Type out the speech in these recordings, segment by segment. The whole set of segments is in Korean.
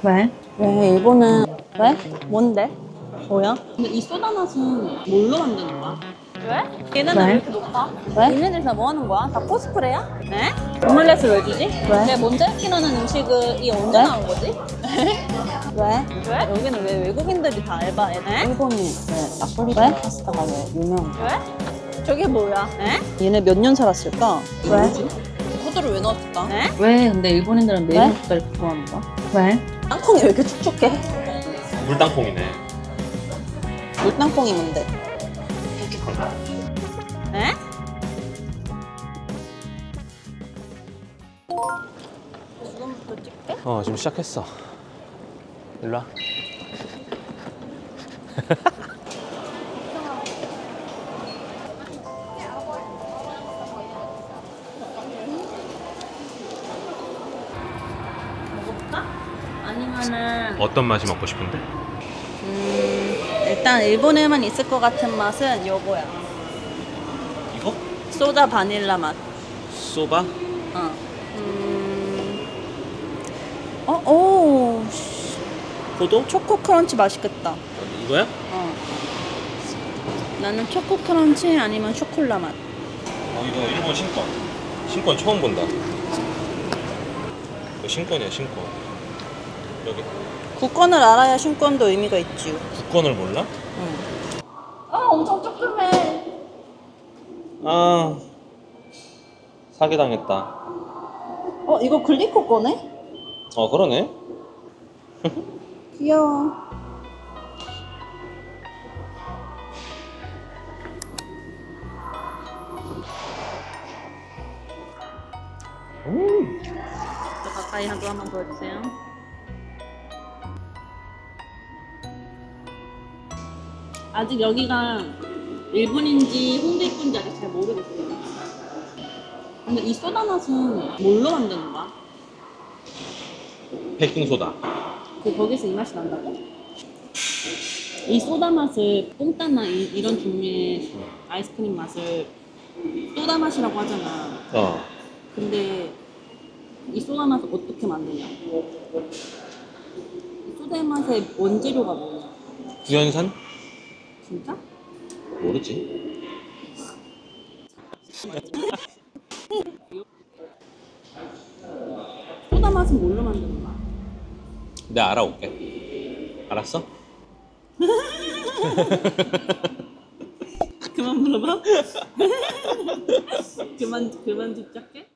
왜? 왜 일본은 왜? 뭔데? 뭐야? 근데 이 소다 맛은 뭘로 만드는 거야? 왜? 얘네는 왜 이렇게 높아? 왜? 얘네들 다 뭐 하는 거야? 다 코스프레야? 네? 오믈렛을 왜 주지? 왜? 내가 몬자야키라는 음식이 언제 나온 거지? 왜? 왜? 여기는 왜 외국인들이 다 알바해? 네? 일본이 왜 나폴리탄 파스타가 왜 유명한 거야? 왜? 저게 뭐야? 네? 얘네 몇 년 살았을까? 왜? 호두를 왜 넣었을까? 네? 왜 근데 일본인들은 메밀국수를 좋아하는 거야? 왜? 땅콩이 왜 이렇게 촉촉해? 물땅콩이네. 물땅콩이 뭔데? 촉촉한 거. 네? 지금부터 찍게? 지금 시작했어. 일로 와. 먹어볼까? 아니면은 어떤 맛이 먹고 싶은데? 일단 일본에만 있을 것 같은 맛은 요거야. 이거? 소다 바닐라 맛. 소바? 오. 포도? 초코 크런치 맛있겠다. 이거야? 나는 초코 크런치 아니면 쇼콜라 맛. 이거 일본 신권. 신권 처음 본다. 이거 신권이야, 신권. 여기 국권을 알아야 신권도 의미가 있지. 국권을 몰라? 엄청 조그매. 아, 사기당했다. 이거 글리코 거네? 그러네. 귀여워. 더 가까이 한번 보여주세요. 아직 여기가 일본인지 홍대인지 아직 잘 모르겠어요. 근데 이 소다 맛은 뭘로 만드는 거야? 베이킹 소다. 거기서 이 맛이 난다고? 이 소다 맛을 뽕따나 이런 종류의 아이스크림 맛을 소다 맛이라고 하잖아. 근데 이 소다 맛을 어떻게 만드냐? 이 소다 맛의 원재료가 뭐냐? 구연산? 진짜? 모르지. 소다 맛은 뭘로 만드는 거야? 내가 알아올게. 알았어? 그만 물어봐? 그만 집착해?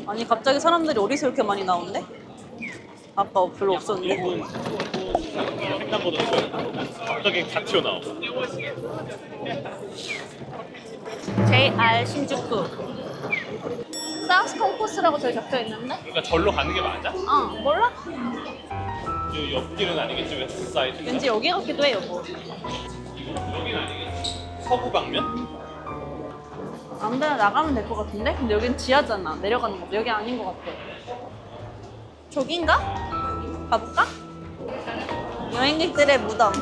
아니 갑자기 사람들이 어디서 이렇게 많이 나오는데? 아까 별로 없었는데? 횡단보도 갑자기 다 튀어나와. JR 신주쿠 사우스 콘코스라고 저기 적혀있는데? 그러니까 절로 가는 게 맞아? 몰라? 저 옆길은 아니겠지, 웨스트 사이드. 왠지 여기 같기도 해요 뭐. 여기는 아니겠지. 서부 방면? 아무데나 나가면 될 것 같은데? 근데 여긴 지하잖아. 내려가는 거죠. 여기 아닌 것 같아. 저긴가? 가볼까? 여행객들의 무덤.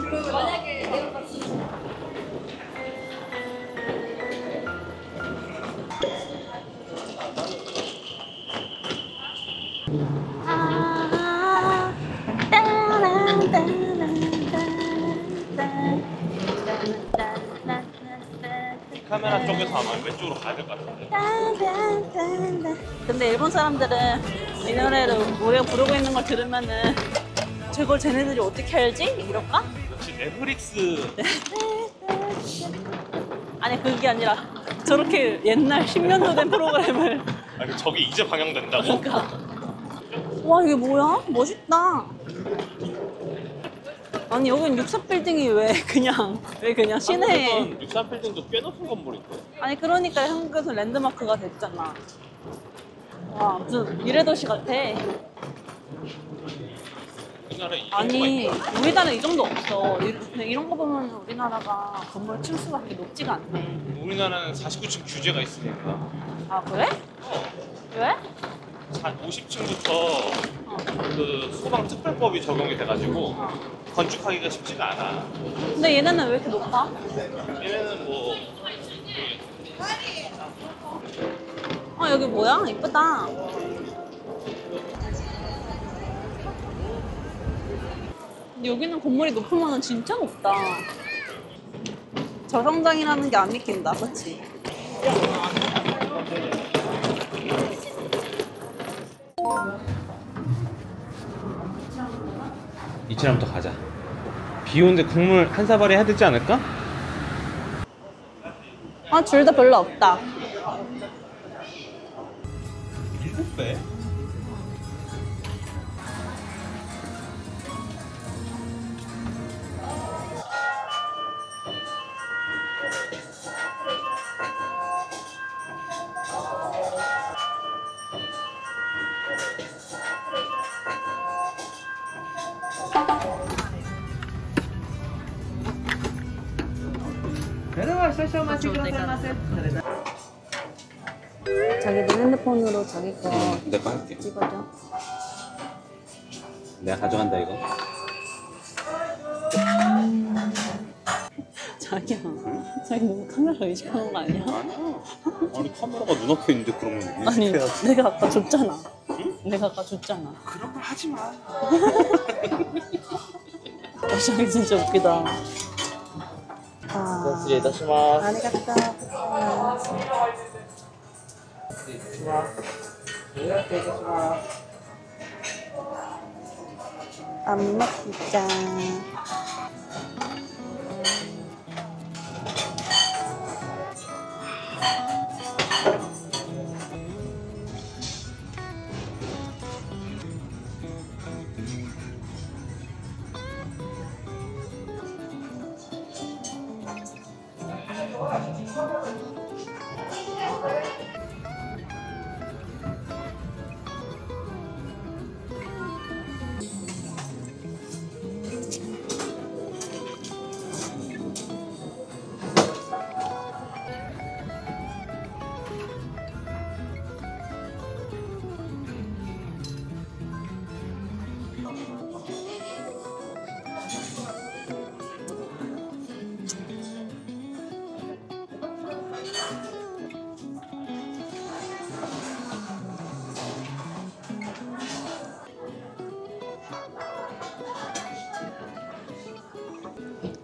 카메라 쪽에서 아마 왼쪽으로 가야 될 것 같은데. 근데 일본 사람들은 이 노래를 우리가 부르고 있는 걸 들으면은 저걸 쟤네들이 어떻게 알지? 이럴까? 역시 넷플릭스. 아니 그게 아니라 저렇게 옛날 10년도 된 프로그램을 저기 이제 방영된다고? 그러니까 와 이게 뭐야? 멋있다. 아니 여긴 63빌딩이 왜 그냥 시내에 63빌딩도 꽤 높은 건물인데. 아니 그러니까 한국에서 랜드마크가 됐잖아. 와 무슨 미래도시 같아. 우리나라에 이 정도가 아니 있나? 우리나라는 이 정도 없어. 이런 거 보면 우리나라가 건물 층수가 그렇게 높지가 않네. 우리나라는 49층 규제가 있으니까. 아 그래? 왜? 50층부터 그 소방 특별법이 적용이 돼가지고 건축하기가 쉽지가 않아. 근데 얘네는 왜 이렇게 높아? 얘네는 뭐 여기 뭐야? 이쁘다. 근데 여기는 건물이 높으면 진짜 높다. 저성장이라는 게 안 믿긴다, 그치? 이치람부터 가자. 비 오는데 국물 한 사발이 해야 되지 않을까? 줄도 별로 없다. 7배? 자기도 핸드폰으로 자기 거 내가 할게. 찍어줘. 내가 가져간다 이거. 자기야, 자기 너무 카메라 의식하는 거 아니야? 아니 카메라가 눈앞에 있는데 그러면 아니, 의식해야지. 내가 아까 줬잖아. 내가 아까 줬잖아. 그런 말 하지 마. 자기 진짜 웃기다. 失礼いたします。 아리가또. 안 먹자.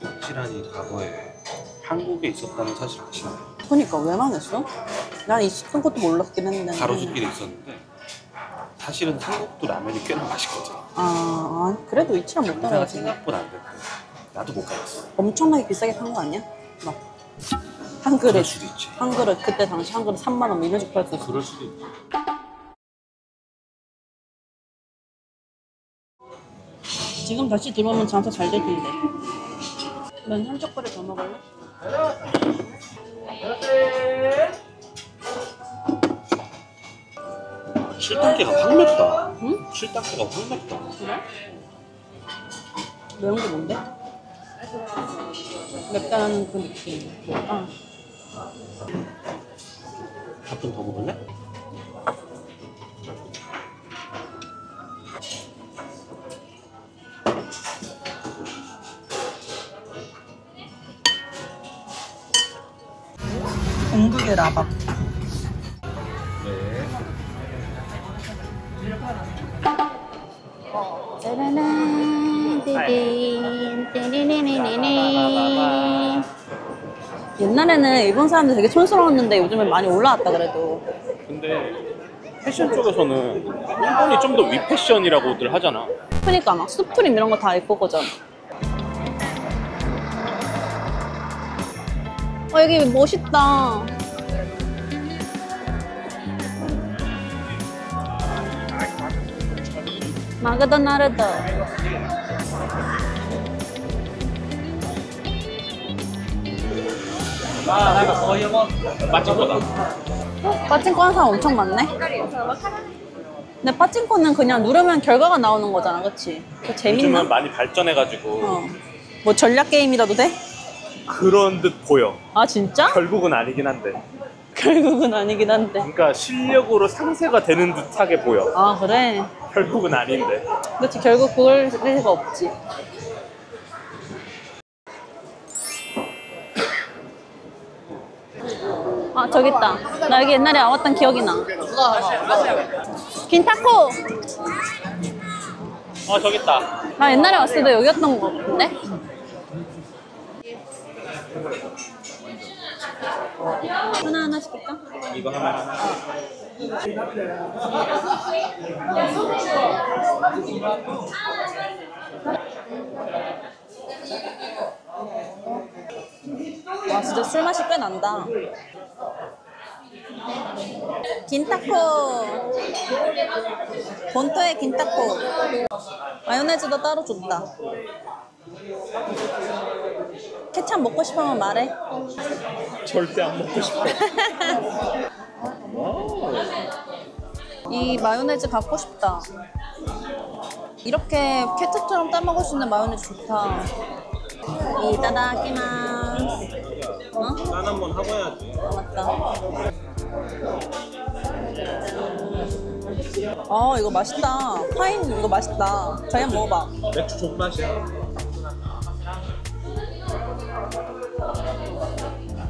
확실하니 과거에 한국에 있었다는 사실 아시나요? 그러니까 왜 망했어? 난 있었던 것도 몰랐긴 했는데. 가로수길에 있었는데 사실은 한국도 라면이 꽤나 맛있거든. 그래도 이치랑 못 장사가 따라가지. 생각보다 안 됐대. 나도 못 가봤어. 엄청나게 비싸게 산 거 아니야? 막 한 그럴 그릇, 수도 있지. 한 그릇 그때 당시 한 그릇 3만 원 이런 식으로 팔수 있어. 그럴 수도 있지. 지금 다시 들어오면 장사 잘 될 텐데. 면 한쪽 거리 더 먹을래? 칠단계가 확 맵다. 응? 칠단계가 확 맵다. 그래? 매운 게 뭔데? 맵다는 그 느낌. 밥 좀 더 먹을래? 공국의 라밥. 네. 짜라란 띠딘 띠리리리리리. 옛날에는 일본 사람들 되게 촌스러웠는데 요즘엔 많이 올라왔다 그래도. 근데 패션 쪽에서는 일본이 좀 더 위패션이라고들 하잖아. 그러니까 막 수프림 이런 거 다 입고 거잖아. 여기 멋있다. 마그도나르드. 맛집보다. 빠찡코 하는 사람 엄청 많네. 근데 빠찡코는 그냥 누르면 결과가 나오는 거잖아, 그치? 그거 재밌나? 요즘은 많이 발전해가지고 뭐 전략 게임이라도 돼? 그런 듯 보여. 아 진짜? 결국은 아니긴 한데. 결국은 아니긴 한데. 그러니까 실력으로 상세가 되는 듯하게 보여. 아 그래? 결국은 아닌데. 그치, 결국 그럴 리가 없지. 아, 저기 있다. 나 여기 옛날에 와봤던 기억이 나. 긴타코! 저기 있다. 나 옛날에 왔을 때 여기였던 거 같은데? 하나 시킬까? 이거 하나. 아, 진짜 술 맛이 꽤 난다. 긴타코. 본토의 긴타코. 마요네즈도 따로 줬다. 케찹 먹고 싶으면 말해. 절대 안 먹고 싶어. 이 마요네즈 갖고 싶다. 이렇게 케첩처럼 따먹을 수 있는 마요네즈 좋다. 이따다키마스. 어? 짠 한번 하고 해야지. 맞다. 아, 이거 맛있다. 파인 이거 맛있다. 자기 한번 먹어봐. 맥주 존맛이야.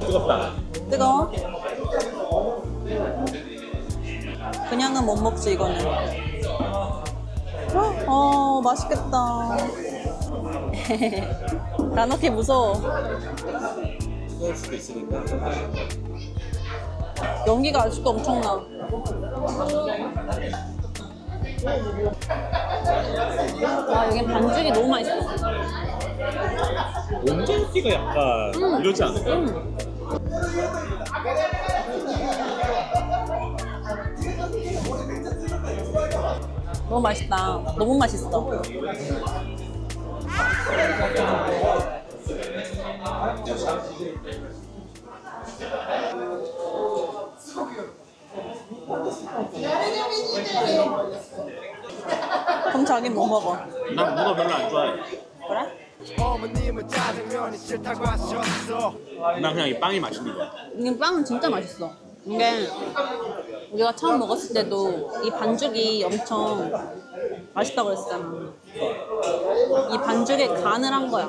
뜨겁다. 뜨거워? 그냥은 못 먹지, 이거는. 맛있겠다. 나노키 무서워. 뜨거울 수도 있으니까. 연기가 아직도 엄청나. 아, 여긴 반죽이 너무 맛있어. 온전기가 약간 이러지 않을까? 너무 맛있다. 너무 맛있어. 그럼 자기 뭐 먹어? 난 문어 별로 안 좋아해. 그래? 난 그냥 이 빵이 맛있는 거야. 이 빵은 진짜 맛있어. 이게 우리가 처음 먹었을 때도 이 반죽이 엄청 맛있다고 그랬잖아. 이 반죽에 간을 한 거야.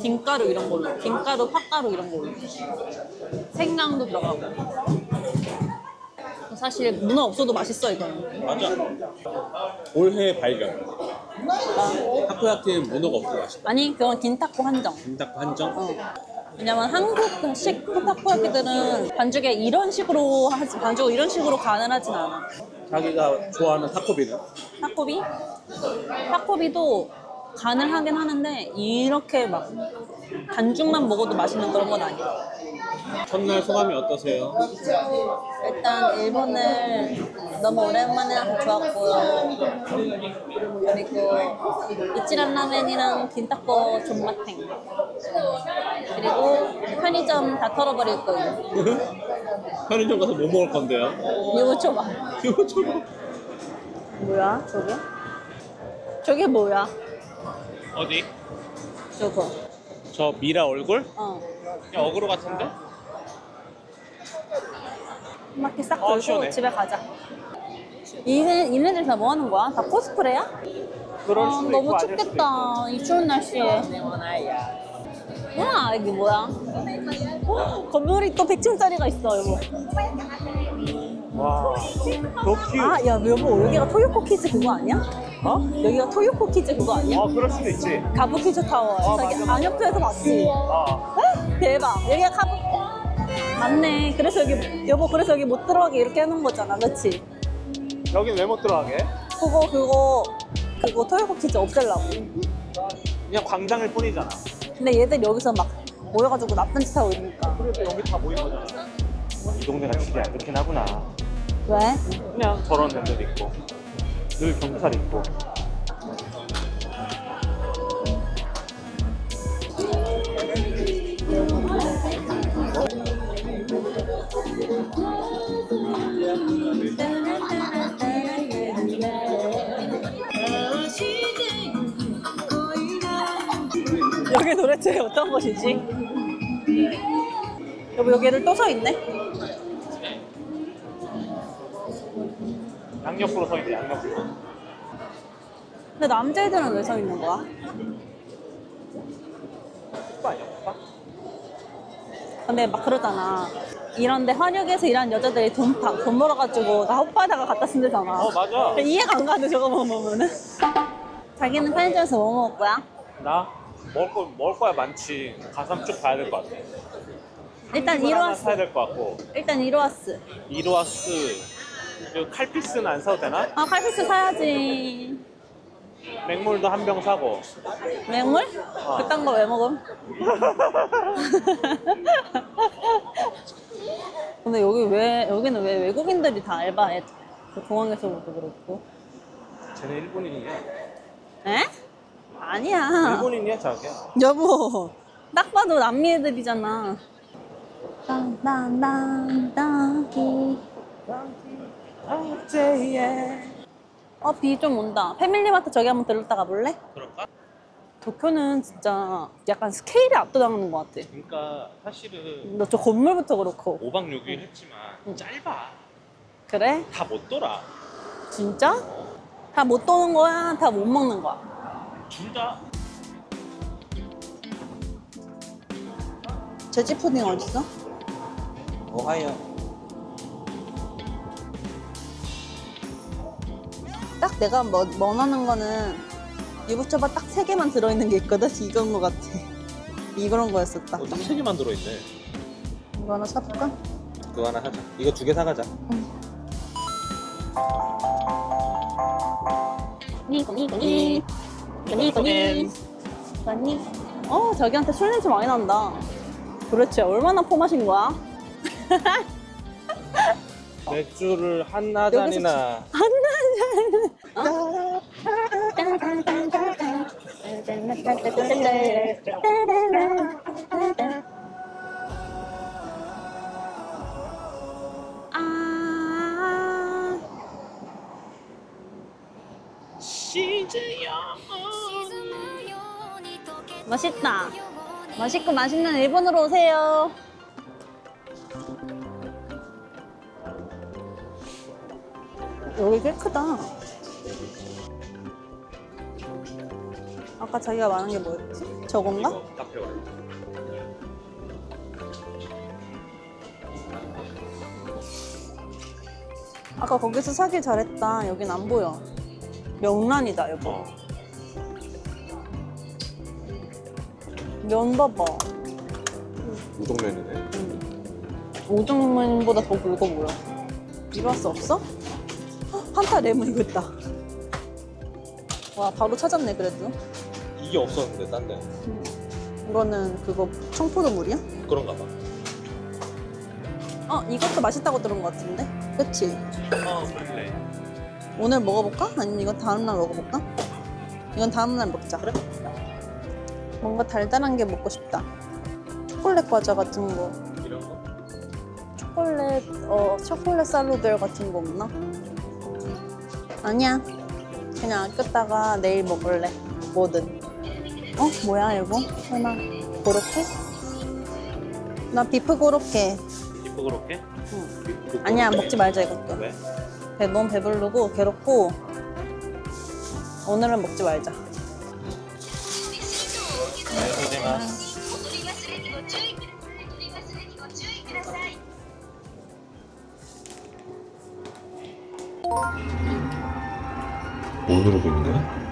김가루 이런 걸로. 김가루, 팥가루 이런 걸로. 생강도 들어가고. 사실 문어 없어도 맛있어, 이거는. 맞아. 올해 발견. 타코야키는 문어가 없어 맛있다. 아니, 그건 긴타코 한정. 김닭 한정? 왜냐면 한국식 타코야키들은 반죽에 이런 식으로 반죽을 이런 식으로 간을 하진 않아. 자기가 좋아하는 타코비는? 타코비? 타코비도 간을 하긴 하는데 이렇게 막 반죽만 먹어도 맛있는 그런 건 아니야. 첫날 소감이 어떠세요? 일단 일본을 너무 오랜만에 와서 좋았고요. 그리고 이치란 라멘이랑 긴타코 존맛탱. 그리고 편의점 다 털어버릴 거예요. 편의점 가서 뭐 먹을 건데요? 요초밥. 이거 좀 뭐야 저게? 저게 뭐야? 어디? 저거. 저 미라 얼굴? 그냥 어그로 같은데? 한 바퀴 싹 아, 돌고 시원해. 집에 가자. 이네들 다 뭐 하는 거야? 다 코스프레야? 그럴 수도 너무 있고 아닐 수도 춥겠다. 이 추운 날씨에. 뭐야 이게 뭐야? 건물이 또 100층짜리가 있어 여보. 와, 너 큐. 아, 야 여보 여기가 토요코 키즈 그거 아니야? 어? 여기가 토요코 키즈 그거 아니야? 그럴 수도 있지. 가부키즈 타워. 저기 맞아. 안옆에서 봤지? 대박. 여기가 가부. 맞네. 그래서 여기 여보 그래서 여기 못 들어가게 이렇게 해놓은 거잖아, 그렇지? 여긴 왜 못 들어가게? 그거 토요코 키즈 없애려고. 그냥 광장일 뿐이잖아. 근데 얘들 여기서 막 모여가지고 나쁜 짓 하고 이러니까. 그래도 여기 다 모인 거잖아. 이 동네가 질이 안 좋긴 하구나. 왜? 그냥 저런 애들 있고 늘 경찰 있고. 여기 도대체 어떤 곳이지? 여보 여기 애들 또 서 있네? 양옆으로 서 있네, 양옆으로. 근데 남자애들은 왜 서 있는 거야? 오빠 아니야, 오빠? 근데 막 그러잖아. 이런데 화력에서 일하는 여자들이 돈 벌어가지고 다 헛바다가 갖다 쓴대잖아. 맞아. 이해가 안 가는데 저거 보면은. 자기는 편의점에서 뭐 먹을 거야? 나 먹을 거야 많지. 가서 한번 쭉 봐야 될 것 같아. 일단 이거 하나 이로하스. 사야 될 것 같고. 일단 이로하스. 이로하스. 그리고 칼피스는 안 사도 되나? 아 칼피스 사야지. 맹물도 한 병 사고. 맹물? 그딴 거 왜 먹음? 근데 여기는 왜 외국인들이 다 알바해? 그 공항에서도 그렇고. 쟤네 일본인이야. 에? 아니야. 일본인이야 자기야. 여보, 딱 봐도 남미 애들이잖아. 땅땅땅땅기. 비 좀 온다. 패밀리마트 저기 한번 들렀다 가볼래? 그럴까? 도쿄는 진짜 약간 스케일이 압도당하는 것 같아. 그러니까 사실은 너 저 건물부터 그렇고. 5박 6일 했지만 짧아. 그래? 다 못 돌아. 진짜? 다 못 도는 거야? 다 못 먹는 거야? 둘 다. 제지 푸딩 어딨어? 오하요. 딱 내가 원하는 거는 유부초밥 딱 3개만 들어있는 게 있거든? 이건 거 같아. 이런 거였었다. 딱 3개만 들어있네. 이거 하나 사볼까? 그거 하나 사자. 이거 2개 사가자. 니고니 저기한테 술 냄새 많이 난다. 그렇지. 얼마나 포마신 거야? 맥주를 한나 잔이나. 맛있다. 맛있고 맛있는 일본으로 오세요. 여기 꽤 크다. 아까 자기가 말한 게 뭐였지? 저건가? 이거 카페 와. 아까 거기서 사길 잘했다. 여긴 안 보여. 명란이다, 여보. 면 봐봐. 우동면이네. 오줌면보다 더 굵어 보여. 이로하스 없어? 헉, 판타 레몬 이거 있다. 와, 바로 찾았네, 그래도. 이게 없었는데 딴 데. 이거는 그거 청포도물이야? 그런가 봐. 이것도 맛있다고 들은 것 같은데? 그치? 그래. 오늘 먹어볼까? 아니면 이건 다음날 먹어볼까? 이건 다음날 먹자. 그래? 뭔가 달달한 게 먹고 싶다. 초콜릿 과자 같은 거. 이런 거? 초콜릿 샐러드 같은 거 없나? 아니야. 그냥 아꼈다가 내일 먹을래. 뭐든. 뭐야, 이거? 설마 고로케? 나 비프 고로케. 이쁘 그렇게? 응. 아니야, 먹지 말자, 이것도. 왜? 너무 배부르고 괴롭고 오늘은 먹지 말자. 뭐 누르고 있는 거야?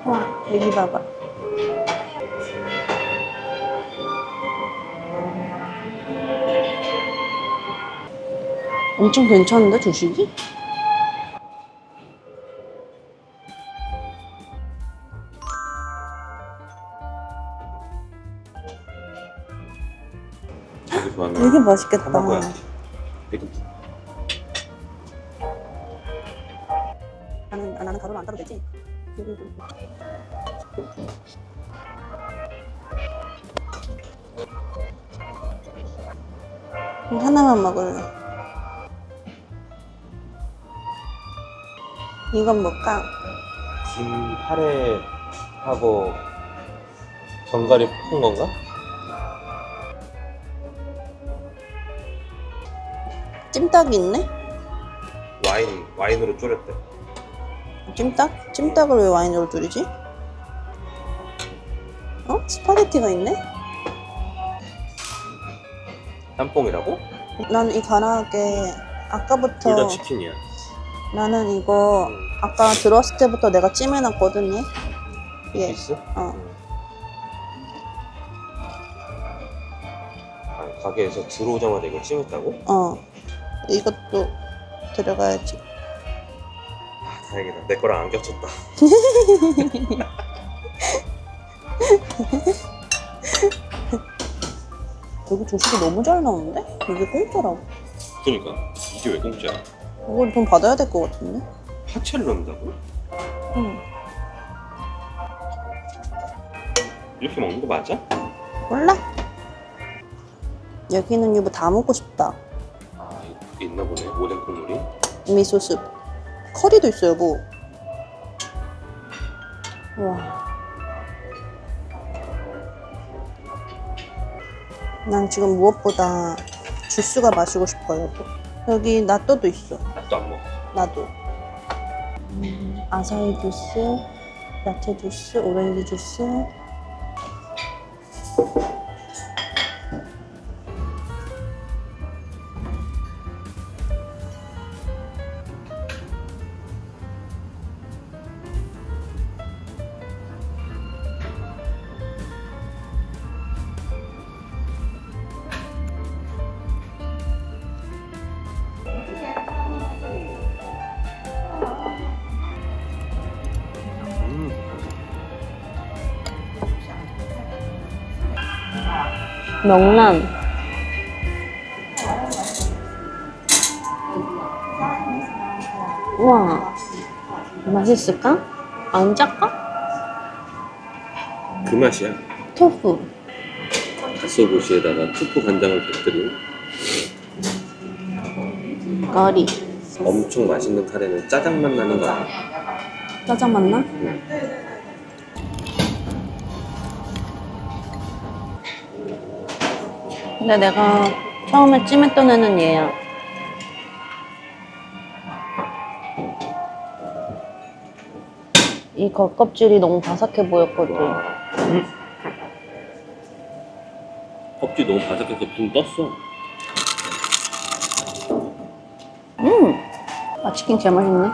와, 여기 봐봐. 엄청 괜찮은데, 주식이? 되게 좋아하는 되게 맛있겠다. 하나고야. 되게 나는 가루를 안 따도 되지? 하나만 먹을래. 이건 뭘까? 김 파래하고 견과리 푼 건가? 찜닭이 있네? 와인으로 졸였대. 찜닭? 찜닭을 왜 와인으로 줄이지? 스파게티가 있네? 짬뽕이라고? 난 이 가라아게 아까부터 둘 다 치킨이야. 나는 이거 아까 들어왔을 때부터 내가 찜해놨거든요. 예. 있어? 어. 아, 가게에서 들어오자마자 이거 찜했다고? 어. 이것도 들어가야지. 아, 다행이다. 내 거랑 안 겹쳤다. 여기 조식이 너무 잘 나오는데? 이게 공짜라고. 그러니까 이게 왜 공짜야? 이걸 돈 받아야 될 것 같은데? 파채를 넣는다고? 응. 이렇게 먹는 거 맞아? 몰라. 여기 있는 유부 다 먹고 싶다. 아, 있나 보네. 오뎅 국물이. 미소숲. 커리도 있어요, 뭐. 와. 난 지금 무엇보다 주스가 마시고 싶어요. 여기 나또도 있어. 나도 안 먹어. 나도. 아사히 주스, 야채 주스, 오렌지 주스. 명란. 우와. 맛있을까? 안 작까? 그 맛이야. 토fu. 가스오부시에다가 투프 간장을 곁들인 거리. 엄청 맛있는 카레는 짜장 맛 나는 거 알아? 짜장 맛나? 근데 내가 처음에 찜했던 애는 얘야. 이 겉껍질이 너무 바삭해 보였거든. 껍질 너무 바삭해서 붕 떴어. 아, 치킨 개 맛있네.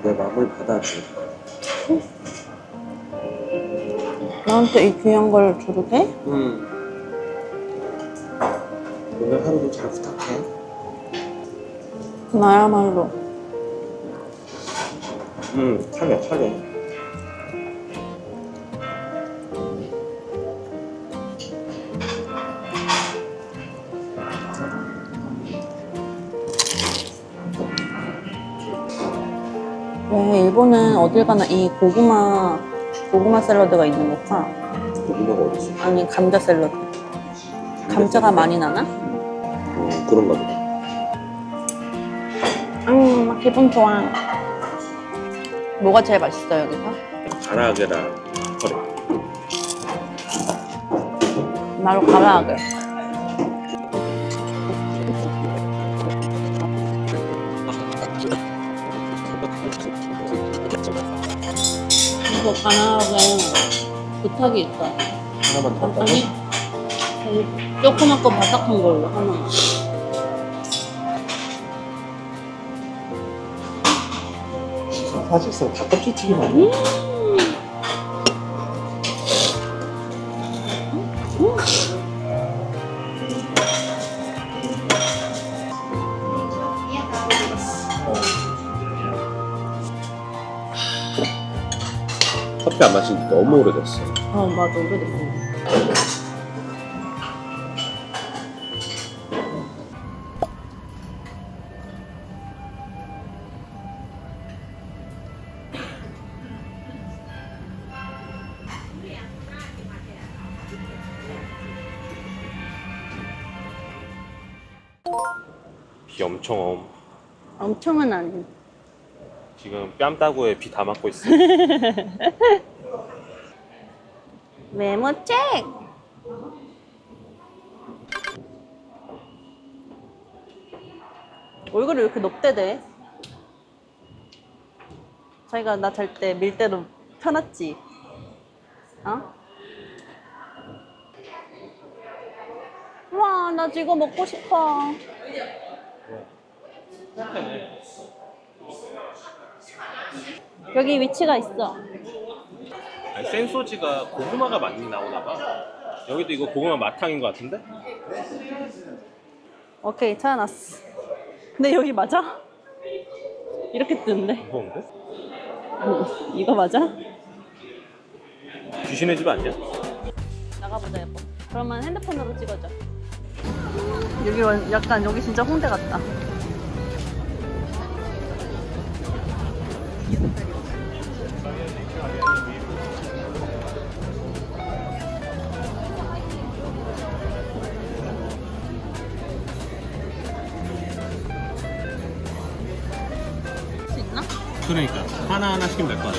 내 마음을 받아줘. 나한테 이 귀한 걸 줘도 돼? 오늘 하루도 잘 부탁해. 나야말로. 살려. 왜 일본은 어딜 가나 이 고구마 샐러드가 있는 걸까? 고구마가 어딨어? 아니 감자 샐러드. 감자가 많이 나나? 그런가 보다. 막 기분 좋아. 뭐가 제일 맛있어 여기서? 가라아게랑 커리. 나로 가라아게. 이거 가라아게 부탁이 있어. 하나만 더 할까? 아니 조그맣고 바삭한 걸로 하나. 사실상 닭껍질 튀김 아니야? 커피 안 마신 지 너무 오래됐어. 맞아 오래됐어. 비 엄청 엄청은 아니. 지금 뺨따구에 비 다 맞고 있어. 메모책. 얼굴이 왜 이렇게 높대대? 자기가 나 잘 때 밀대로 펴놨지? 어? 와, 나 지금 먹고 싶어. 여기 위치가 있어. 아니, 센소지가 고구마가 많이 나오나 봐. 여기도 이거 고구마 마탕인 것 같은데? 오케이, 찾아놨어. 근데 여기 맞아? 이렇게 뜨는데? 무서운데? 이거 맞아? 귀신의 집 아니야? 나가보자, 여보. 그러면 핸드폰으로 찍어줘. 여기 약간 여기 진짜 홍대 같다. 할 수 있나? 그러니까 하나하나 시키면 될 거 같아.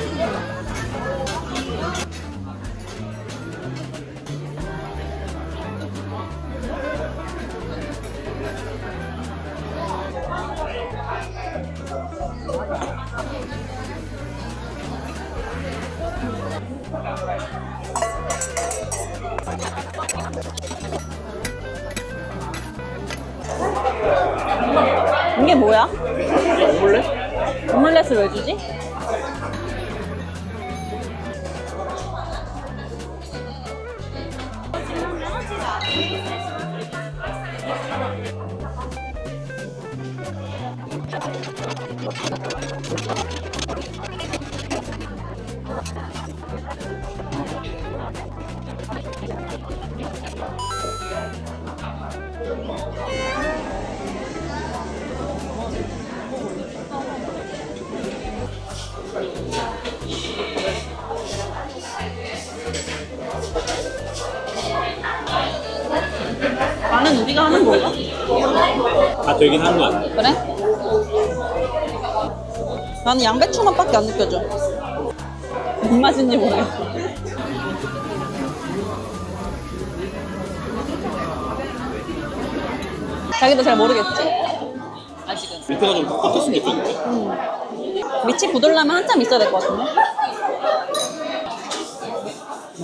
이게 뭐야? 오믈렛? 오믈렛을 왜 주지? 나는 우리가 하는 거야? 다 되긴 하는 거 같아. 그래? 나는 양배추 맛밖에 안 느껴져. 무슨 맛인지 모르겠어. 자기도 잘 모르겠지? 아직은. 밑에가 좀 꺾였으면 좋겠는데? 밑이 굳으려면 한참 있어야 될 것 같은데?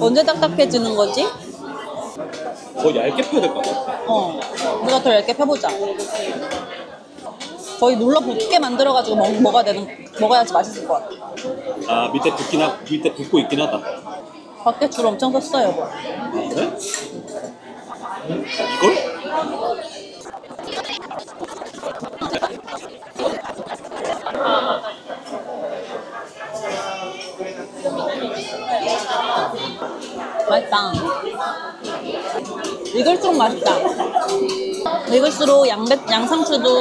언제 딱딱해지는 거지? 더 얇게 펴야 될 것 같아. 우리가 더 얇게 펴보자. 거의 눌러붙게 만들어가지고 먹어야지 맛있을 것 같아. 아, 밑에 붓고 있긴 하다. 밖에 줄 엄청 섰어요, 여보. 아, 그래? 이걸? 맛있다. 익을수록 맛있다. 익을수록 양배추도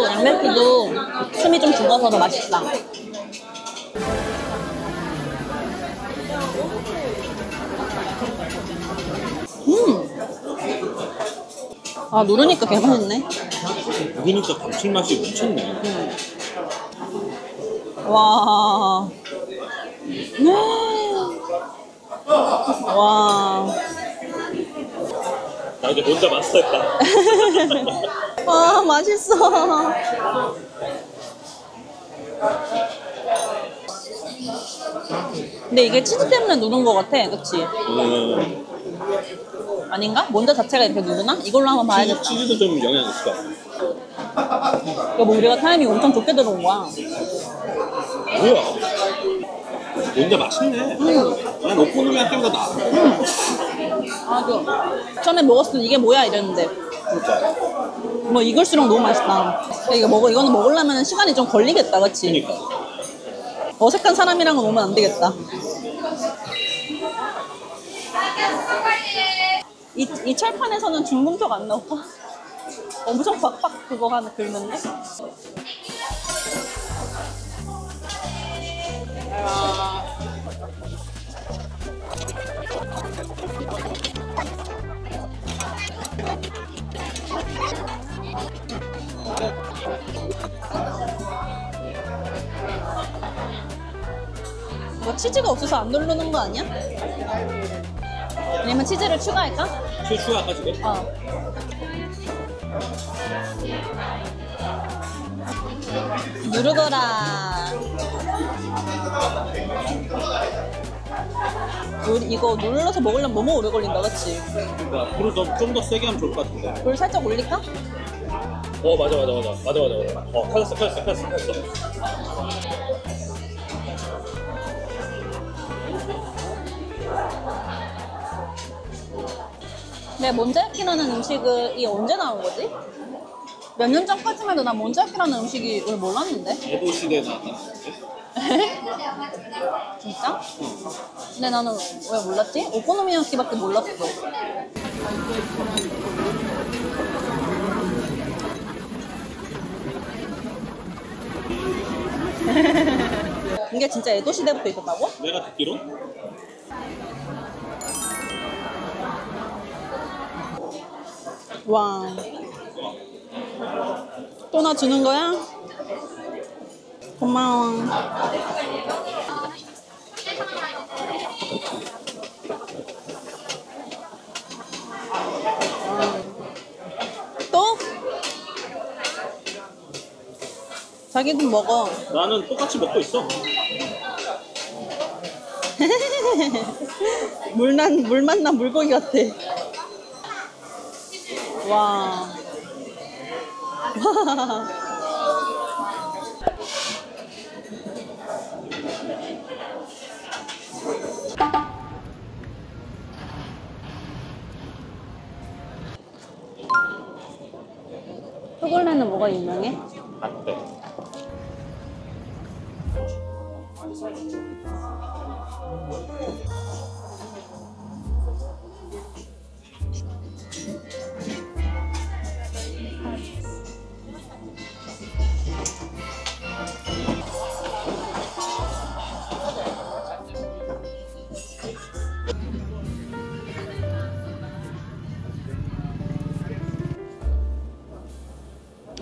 숨이 좀 죽어서 더 맛있다. 아, 누르니까 개맛있네. 그러니까 감칠맛이 미쳤네. 와. 와. 나 이제 혼자 마스터했다. 와, 맛있어. 근데 이게 치즈 때문에 누른 것 같아, 그치? 아닌가? 먼저 자체가 이렇게 누르나? 이걸로 한번 봐야겠다. 치즈도 좀 영향이 있을 것 같아. 여보, 우리가 타이밍 엄청 좋게 들어온 거야. 뭐야? 뭔가 맛있네. 난 오코노미야끼 때보다 나아. 맞아. 처음에 먹었을 때 이게 뭐야 이랬는데 진짜. 뭐 익을수록 너무 맛있다. 이거는 먹으려면 시간이 좀 걸리겠다, 그치? 그니까. 어색한 사람이랑은 오면 안 되겠다. 이 철판에서는 중금속 안 나올까? 엄청 빡빡 그거 하나 긁는데? 뭐 치즈가 없어서 안 누르는 거 아니야? 아니면 치즈를 추가할까? 치즈 추가할까 지금? 누르거라. 이거 눌러서 먹으려면 너무 오래 걸린다, 그치? 그러니까 불을 좀 더 세게 하면 좋을 것 같은데. 불 살짝 올릴까? 맞아. 켜졌어. 내가 몬자야키라는 음식이 언제 나온 거지? 몇 년 전까지만 해도 나 몬자야키라는 음식이 왜 몰랐는데? 에도 시대에 나왔다. 진짜? 근데 나는 왜 몰랐지? 오코노미야키밖에 몰랐어. 이게 진짜 에도 시대부터 있었다고? 내가 듣기로? 와. 또 나 주는 거야? 고마워. 또? 자기도 먹어. 나는 똑같이 먹고 있어. 물 만난 물고기 같아. 와. 초콜릿은 뭐가 유명해? 라떼.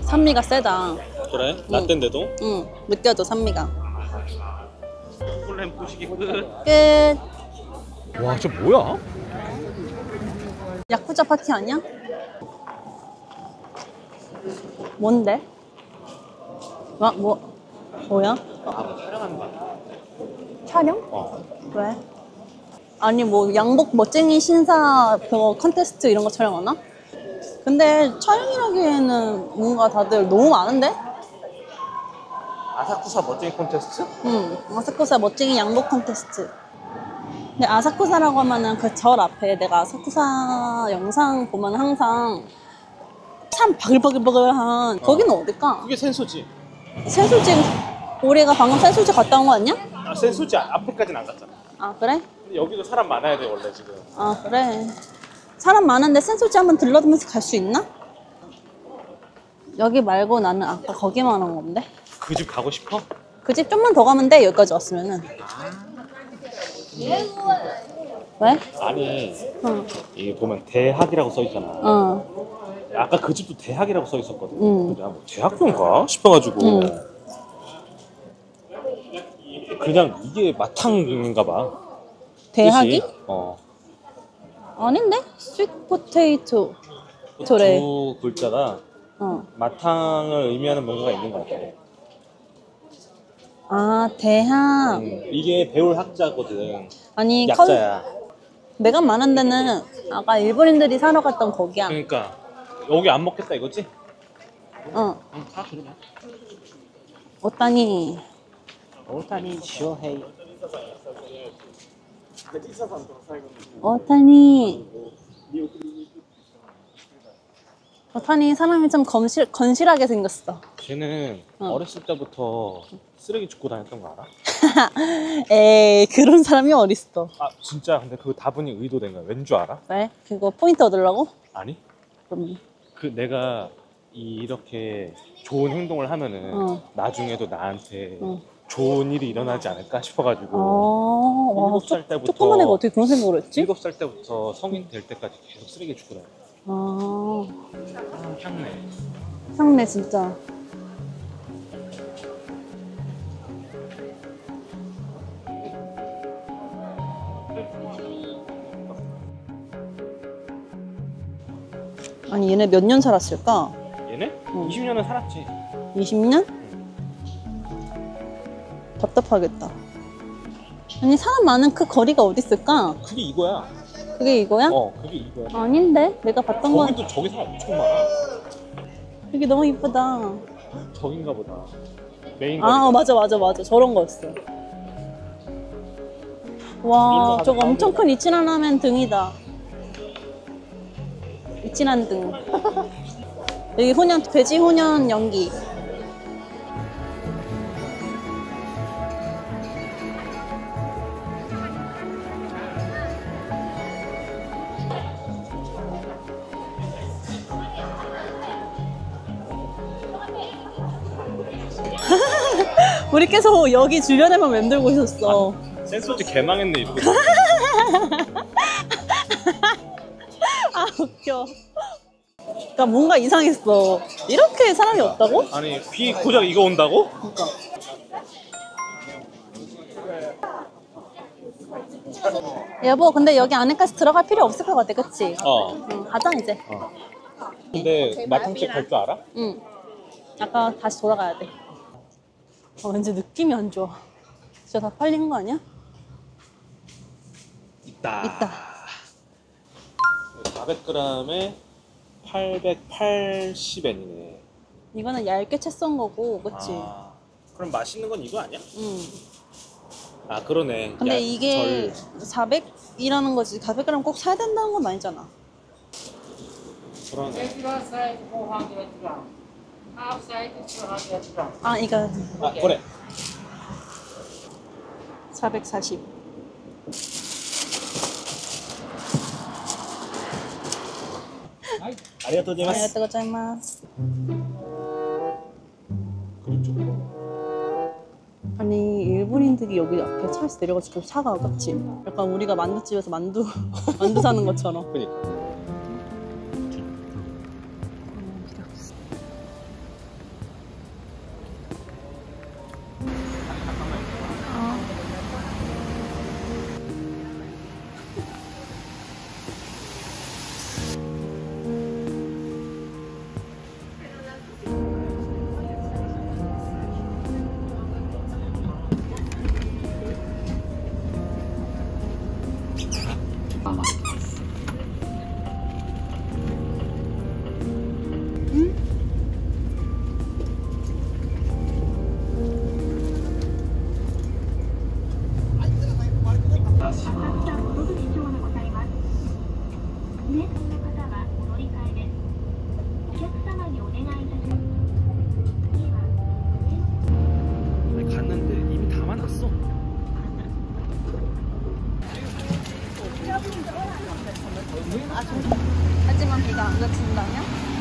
산미가 세다. 그래? 라떼인데도? 응, 느껴져, 산미가. 초콜릿 부시기 끝. 끝. 와, 저 뭐야? 야쿠자 파티 아니야? 뭔데? 뭐야? 촬영하는 거야. 촬영? 왜? 아니 뭐 양복 멋쟁이 신사 그거 컨테스트 이런 거 촬영하나? 근데 촬영이라기에는 뭔가 다들 너무 많은데? 아사쿠사 멋쟁이 콘테스트? 응, 아사쿠사 멋쟁이 양복 컨테스트. 근데 아사쿠사라고 하면은 그 절 앞에 내가 아사쿠사 영상 보면 항상 참 바글바글바글한 거기는 어딜까? 그게 센소지. 센소지, 우리가 방금 센소지 갔다 온 거 아니야? 아, 센소지 앞에까지는 안 갔잖아. 아 그래? 근데 여기도 사람 많아야 돼, 원래 지금. 아 그래. 사람 많은데 센소지 한번 들러보면서 갈 수 있나? 여기 말고 나는 아까 거기만 온 건데. 그 집 가고 싶어? 그 집 좀만 더 가면 돼, 여기까지 왔으면은. 왜? 아니, 응. 이게 보면 대학이라고 써 있잖아. 어. 아까 그 집도 대학이라고 써 있었거든. 응. 근데 뭐 대학교인가 싶어가지고. 응. 그냥 이게 마탕인가 봐. 대학이? 뜻이. 아닌데? 스윗 포테이토. 저래. 두 글자가 어. 마탕을 의미하는 뭔가가 있는 것 같아. 아, 대학. 이게 배울 학자거든. 아니, 약자야. 내가 많은 데는 아까 일본인들이 사러 갔던 거기야. 그러니까 여기 안 먹겠다 이거지? 어. 가 그러면. 오타니. 오타니 쇼헤이. 오타니. 오타니 사람이 좀 건실하게 생겼어. 쟤는 어렸을 때부터 쓰레기 줍고 다녔던 거 알아? 에이, 그런 사람이 어딨어. 아 진짜 근데 그 다분히 의도된 거야. 왠 줄 알아? 왜? 그거 포인트 얻으려고? 아니? 그럼. 그 내가 이렇게 좋은 행동을 하면은 나중에도 나한테 좋은 일이 일어나지 않을까 싶어가지고 와, 7살 때부터 조그만 애가 어떻게 그런 생각을 했지? 7살 때부터 성인 될 때까지 계속 쓰레기 줍고 다녔어. 아, 향내. 향내 진짜. 아니 얘네 몇 년 살았을까? 얘네? 20년은 살았지. 20년? 답답하겠다. 아니 사람 많은 그 거리가 어디 있을까? 그게 이거야. 그게 이거야? 그게 이거야. 아닌데? 내가 봤던 건 거기도 저기 사람 엄청 많아. 이게 너무 이쁘다. 저긴가 보다. 메인 거리. 아 맞아 저런 거였어. 와 저거 엄청 큰 이치란 라멘 등이다. 이치란 등. 여기 혼연 돼지 혼연 연기. 우리 계속 여기 주변에만 맴돌고 있었어. 센스없이 개망했네 이러고. 아 웃겨. 그러니까 뭔가 이상했어. 이렇게 사람이 없다고? 아니 비 고작 이거 온다고? 그러니까. 여보 근데 여기 안에까지 들어갈 필요 없을 것 같아 그치? 응, 가자 이제. 근데 마탕집 갈 줄 알아? 응. 아까 다시 돌아가야 돼. 왠지 느낌이 안 좋아. 진짜 다 팔린 거 아니야? 있다. 400g에 880엔이네. 이거는 얇게 채 썬 거고 그치? 그럼 맛있는 건 이거 아니야? 응. 아 그러네. 근데 이게 400이라는 거지 400g 꼭 사야 된다는 건 아니잖아. 그러네. 아 이거 그래. 440. 아리가또 고자이마스. 아리가또 고자이마스. 아니 일본인들이 여기 앞에 차에서 내려가지고 사가 그치? 약간 우리가 만두집에서 만두 사는 것처럼. 그러니까. 갔는데 이미 다 많았어. 하지만 비가 안 그친다면?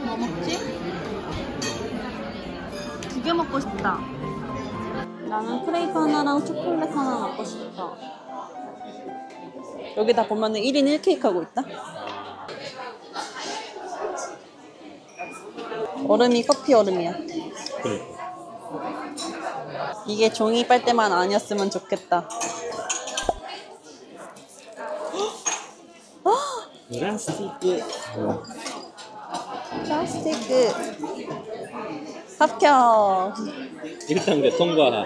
뭐 먹지? 두 개 먹고 싶다. 나는 크레이프 하나랑 초콜릿 하나 먹고 싶다. 여기다 보면은 1인 1케이크 하고 있다. 얼음이 커피 얼음이야. 그러니까. 이게 종이 빨대만 아니었으면 좋겠다. 플라스틱. 플라스틱 합격. 1단계 통과.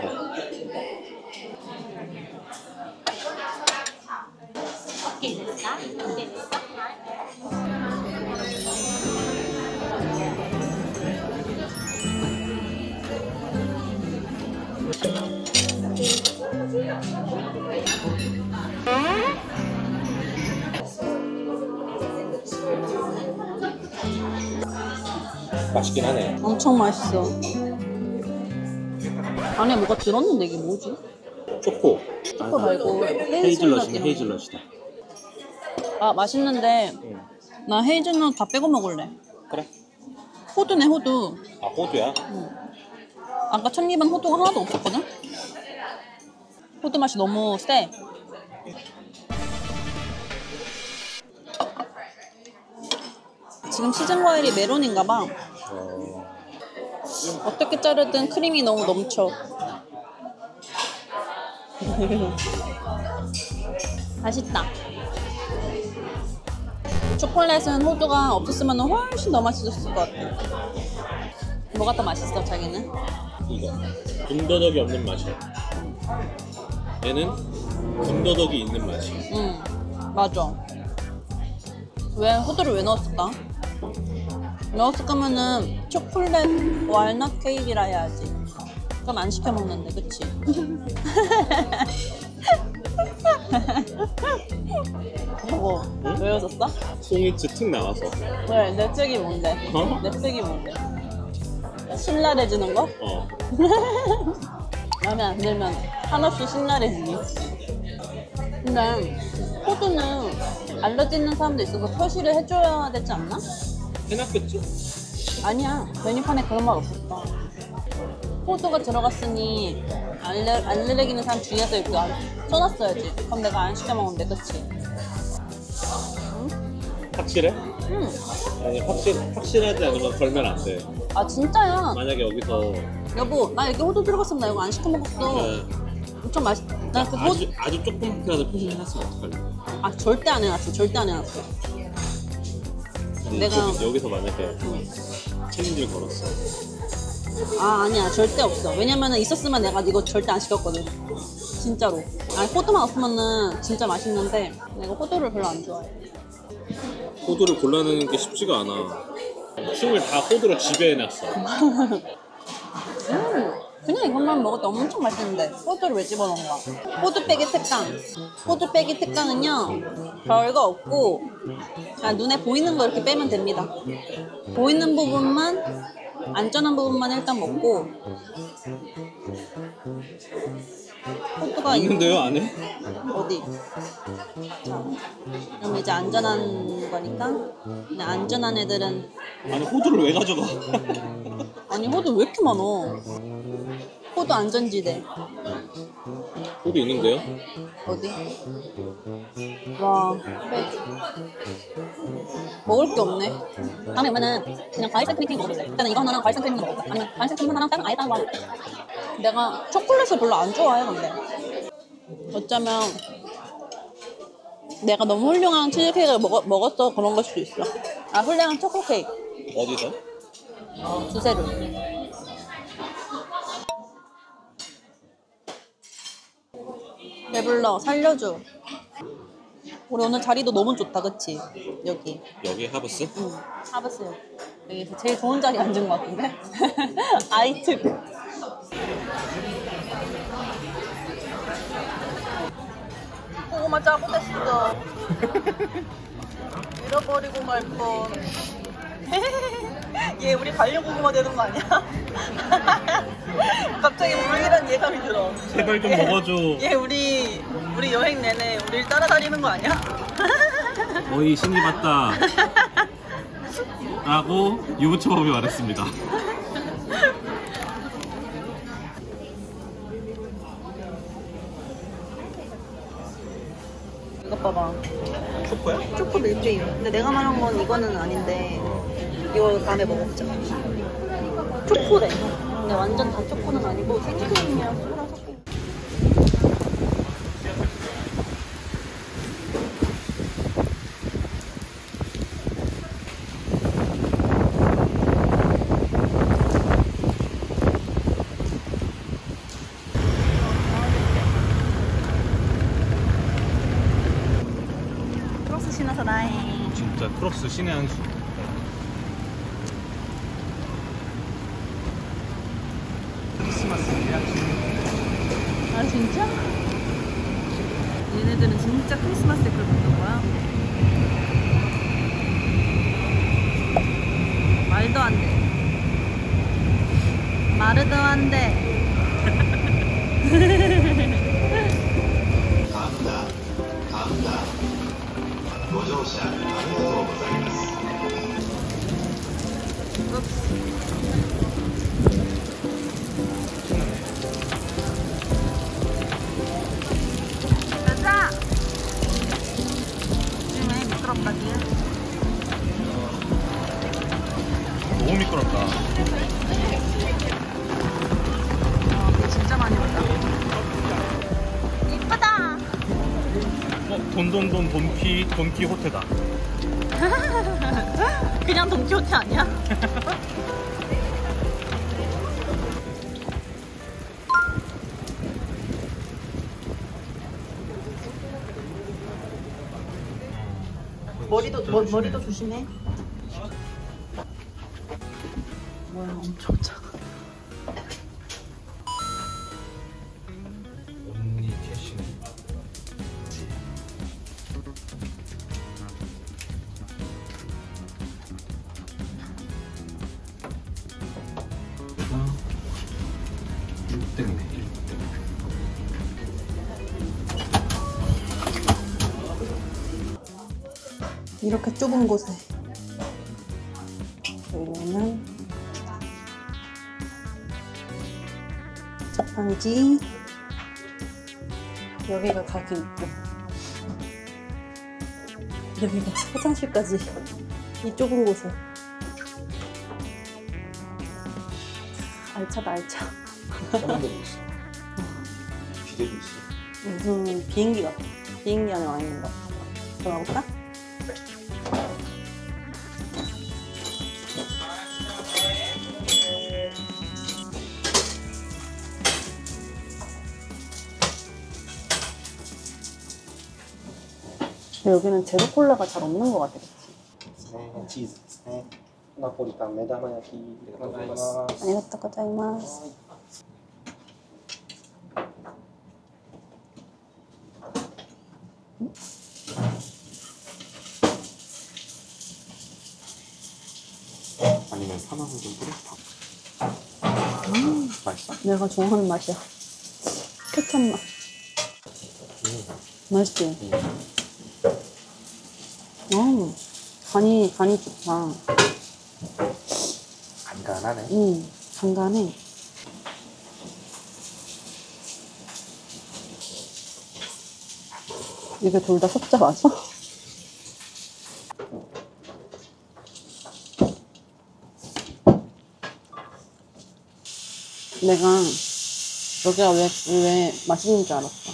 맛있긴 하네. 엄청 맛있어. 안에 뭐가 들었는데 이게 뭐지? 초코. 초코 말고 헤이즐넛이네. 헤이즐넛이다. 아 맛있는데 나 헤이즐넛 다 빼고 먹을래. 그래. 호두네, 호두. 아, 호두야? 아까 첫 입은 호두가 하나도 없었거든? 호두 맛이 너무 세. 지금 시즌 과일이 메론인가 봐. 어떻게 자르든 크림이 너무 넘쳐. 맛있다. 초콜릿은 호두가 없었으면 훨씬 더 맛있었을 것 같아. 뭐가 더 맛있어, 자기는? 이거. 군더더기 없는 맛이야. 얘는 군더더기 있는 맛이. 응, 맞아. 왜 호두를 왜 넣었을까? 넣었을 거면은 초콜릿 walnut 케이크라 해야지. 그럼 안 시켜 먹는데, 그치? 뭐, 응? 왜 웃었어? 송이츠 틱 나와서. 왜? 내 책이 뭔데? 어? 내 책이 뭔데? 신랄해지는 거? 어. 마음에 안 들면 한없이 신랄해지니. 근데 호두는 알러지 있는 사람도 있어서 표시를 해줘야 되지 않나? 해놨겠지? 아니야, 메뉴판에 그런 말 없었어. 호두가 들어갔으니 알레르기 있는 사람 주의해서 이렇게 써놨어야지. 그럼 내가 안 시켜 먹으면 돼, 그치? 확실해? 응. 아니, 확실하지 않으면 걸면 안 돼. 아 진짜야. 만약에 여기서 여보, 나 이렇게 호두 들어갔으면 나 이거 안 시켜 먹었어. 엄청 맛있. 나 그 호두. 아주 조그맣게라도 표시를 해놨으면 어떡할래? 아 절대 안 해놨어. 절대 안 해놨어. 근데 내가- 여기서 만약에 챌린지를 걸었어. 아 아니야, 절대 없어. 왜냐면은 있었으면 내가 이거 절대 안 시켰거든. 진짜로. 아니 호두만 없으면은 진짜 맛있는데 내가 호두를 별로 안 좋아해. 호두를 골라내는 게 쉽지가 않아. 층을 다 호두로 지배해놨어. 그냥 이것만 먹어도 엄청 맛있는데 호두를 왜 집어넣은 거야? 호두빼기 특강. 호두빼기 특강은요 별거 없고 그냥 눈에 보이는 거 이렇게 빼면 됩니다. 보이는 부분만, 안전한 부분만 일단 먹고. 호두가 있는데요, 안에? 어디? 자, 그럼 이제 안전한 거니까. 근데 안전한 애들은. 아니, 호두를 왜 가져가? 아니 호두 왜 이렇게 많어? 호두 안전지대. 호두 있는데요? 어디? 와, 먹을 게 없네. 다음에 오면은 그냥 과일 생크림 먹어볼래. 일단은 이거 하나랑 과일 생크림 먹어볼까? 아니면 과일 생크림 하나랑 다른 아예 다른 거 먹을까? 내가 초콜릿을 별로 안 좋아해, 근데. 어쩌면 내가 너무 훌륭한 치즈케이크를 먹었어 그런 걸 수도 있어. 아, 훌륭한 초코 케이크. 어디서? 주세로. 배불러, 살려줘. 우리 오늘 자리도 너무 좋다, 그치? 여기. 여기 하브스? 응, 하브스. 여기서 제일 좋은 자리 앉은 것 같은데? 아이특. 고구마 짜고 됐어. 잃어버리고 말 뻔. 얘 우리 반려고구마 되는 거 아니야? 갑자기 불길한 예감이 들어. 제발 좀 먹어줘. 얘 우리 여행 내내 우리를 따라다니는 거 아니야? 거의 신이 봤다. 라고 유부초밥이 말했습니다. 이것 봐봐. 초코야? 초코 밀크림. 근데 내가 말한 건 이거는 아닌데 이거 다음에 먹어보자. 초코래. 근데 완전 다 초코는 아니고 생크림이랑 초코랑 섞인. 크로스 신어서 다행. 진짜 크록스 신의 한 수. 크리스마스 아 진짜? 얘네들은 진짜 크리스마스 댓글 받는 거야? 말도 안 돼. 말도 안 돼. ご乗車ありがとうございます。 가자. 조심해, 미끄럽다, 뒤에. 너무 미끄럽다. 비 진짜 많이 온다. 이쁘다. 돈키호테다. 그냥 돈키호테 아니야? 머리도 조심해. 뭐야, 엄청 작아. 언니 캐시는 얘가 6대네. 이렇게 좁은 곳에 여기는 자판기, 여기가 가게 있고 여기가 화장실까지 이 좁은 곳에. 알차다, 알차. 사람들이 있어. 기대도 있어. 무슨 비행기 같아. 비행기 안에 와 있는 거. 들어가볼까? 근데 여기는 제로 콜라가 잘 없는 것 같아. チーズですね。ナポリタン目玉焼きでございます。 아리가또 고자이마스. 아니면 사망을 좀 뿌렸다. 맛있어? 내가 좋아하는 맛이야. 케첩 맛. 맛있지? 간이 좋다. 간간하네. 간간해. 이게 둘 다 숫자 맞아? 내가 여기가 왜 맛있는 줄 알았어.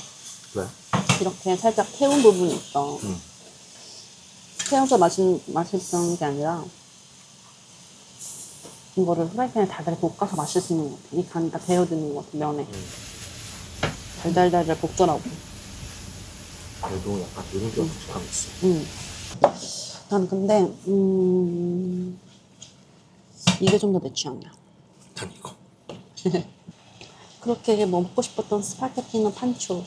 왜? 이렇게 살짝 태운 부분이 있어. 태워서 맛있던 게 아니라 이거를 후라이팬에 달달 볶아서 마실 수 있는 것 같아. 이 간이 다 배어드는 것 같아, 면에. 달달달달 볶더라고. 그래도 약간 이런 게 어떻게 있어. 난 근데 이게 좀 더 내 취향이야. 난 이거. 그렇게 먹고 싶었던 스파게티는 판초.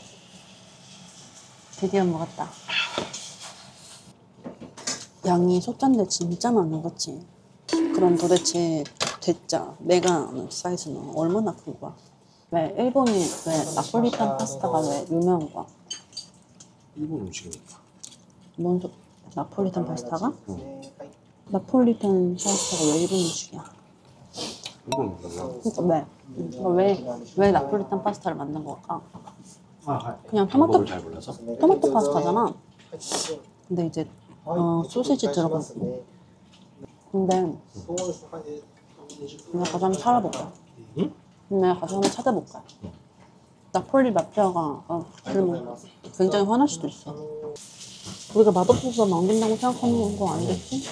드디어 먹었다. 양이 소짠데 진짜 많아, 그치? 그럼 도대체 내가 아는 사이즈는 얼마나 큰 거야? 왜 나폴리탄 파스타가 왜 유명한 거야? 일본 음식이니까. 나폴리탄 파스타가? 나폴리탄 파스타가 왜 일본 음식이야? 일본 음식이야. 그러니까 왜 나폴리탄 파스타를 만든 걸까? 그냥 방법을 잘 몰라서? 토마토 파스타잖아. 근데 이제 소시지 들어가고. 근데 내가 가서 한번 찾아볼까? 응? 내가 가서 한번 찾아볼까? 나폴리 마피아가 굉장히 화날 수도 있어. 우리가 맛없어서 남긴다고 생각하는 건 아니겠지?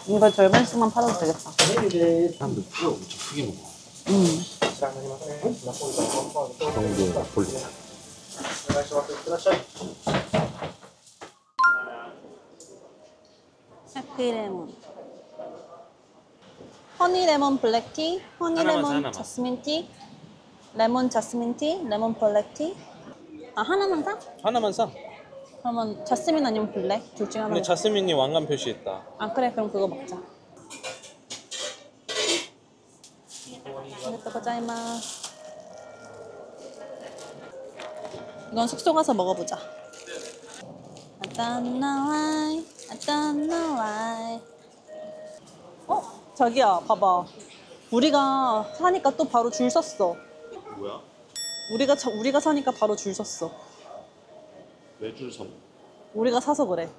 이거 절반씩만 팔아도 되겠다. 사람들 표 엄청 크게 먹어. 가성비 나폴리탄. 해피레몬, 허니레몬 블랙티, 허니레몬 하나만. 자스민티, 레몬 자스민티, 레몬 블랙티. 아, 하나만 사? 하나만 사. 그러면 자스민 아니면 블랙? 둘 중에 하나. 근데 자스민이 왕관 표시했다. 아, 그래, 그럼 그거 먹자. 아리가또 고자이마스. 이건 숙소 가서 먹어보자. I don't know why. 자기야, 봐봐. 우리가 사니까 또 바로 줄 섰어. 뭐야? 우리가 사니까 바로 줄 섰어. 왜 줄 서? 우리가 사서 그래.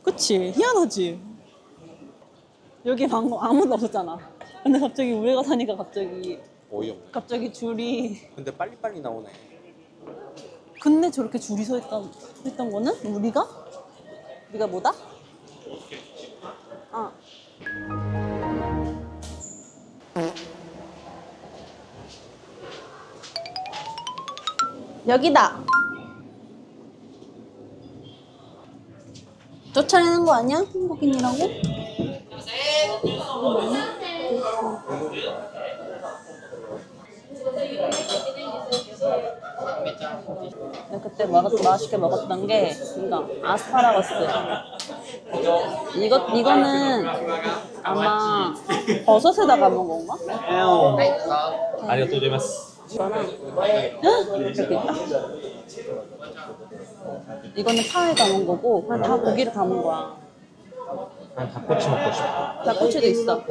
그치? 희한하지? 여기 방금 아무도 없었잖아. 근데 갑자기 우리가 사니까 어이없네. 갑자기 줄이. 근데 빨리빨리 나오네. 근데 저렇게 줄이 서 있던 거는 우리가 뭐다? 아. 여기다. 쫓아내는 거 아니야? 한국인이라고? 내가 그때 맛있게 먹었던 게 이거 아스파라거스. 이거는 아마 버섯에다가 먹은 건가? 아리가또 고자이마스. 이렇게 있다. 이거는 파에 담은 거고, 다 고기를 담은 거야. 난 닭꼬치 먹고 싶어. 닭꼬치도 있어.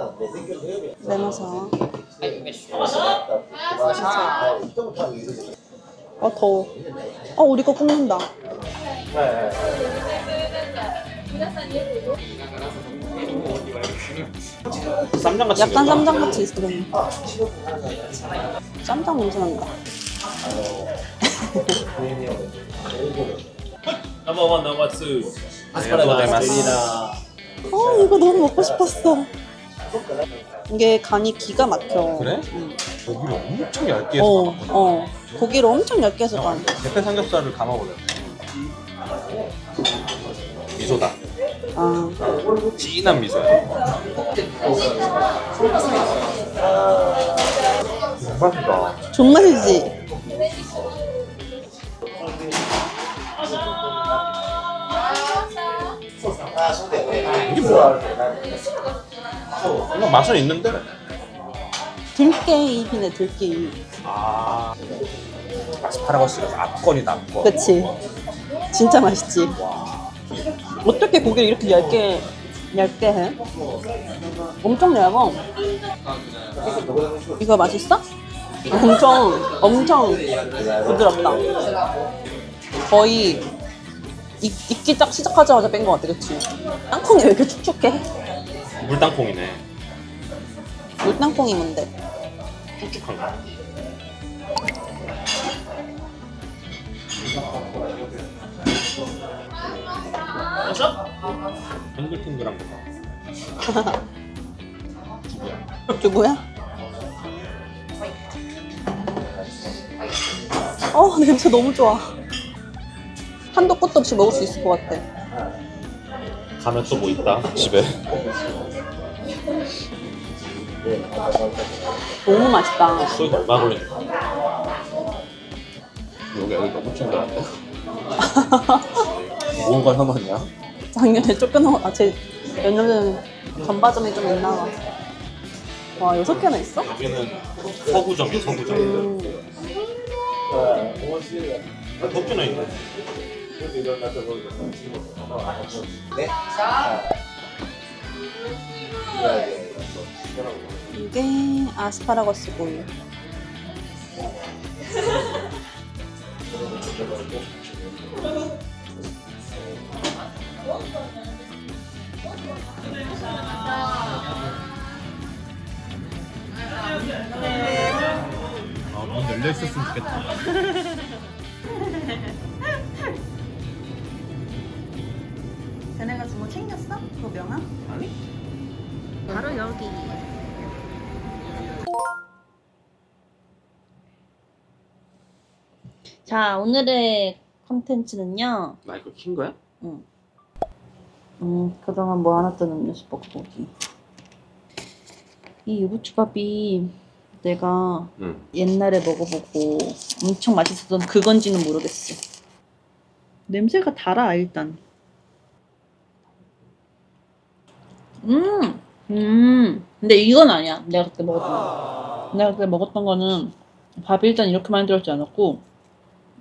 매너서. 아 더워. 아 우리 거 굽는다. 쌈장 같이 약간 생겼다. 쌈장 같이 있어. 쌈장 냄새 난다. 넘버 1, 넘버 2. 아리가또고자이마스. 이거 너무 먹고 싶었어. 이게 간이 기가 막혀. 그래? 응. 고기를 엄청 얇게 해서 감았구나. 고기를 엄청 얇게 해서 간. 대패 삼겹살을 감아버렸네. 미소다. 아. 진한 미소야. 맛있다. 존맛이지? 이게 뭐야? 그냥 맛은 있는데? 들깨잎이네, 들깨잎. 아, 아스파라거스가 압권이다, 압권. 그치? 진짜 맛있지? 어떻게 고기를 이렇게 얇게 해? 엄청 얇아. 이거 맛있어? 엄청 부드럽다. 거의 익기 딱 시작하자마자 뺀 것 같아, 그치? 땅콩이 왜 이렇게 축축해? 물땅콩이네. 물땅콩이 뭔데? 축축한 거. 탱글탱글한 거. 두부야? 냄새 너무 좋아. 한도 끝도 없이 먹을 수 있을 것 같아. 가면 또 뭐 있다 집에. 너무 맛있다. 소리 얼마 걸리냐? 여기 너무 친절한데? 뭐가 혐오냐? 작년에 쫓겨나, 몇 년 전에 전바점이 좀 있나 봐. 와, 6개나 있어? 여기는 서구점이야, 서구점. 덕분에 있네. 이게 아스파라거스 고유. 문 열려 있었으면 좋겠다. 쟤네가 준 거 챙겼어? 그거 명함? 아니. 바로 여기. 자, 오늘의 컨텐츠는요. 나 이거 킨 거야? 그동안 뭐 안 했던 음료수 뻑뻑이. 이 유부초밥이 내가 옛날에 먹어보고 엄청 맛있었던 그건지는 모르겠어. 냄새가 달아, 일단. 근데 이건 아니야. 내가 그때 먹었던 거. 내가 그때 먹었던 거는 밥이 일단 이렇게 많이 들어있지 않았고,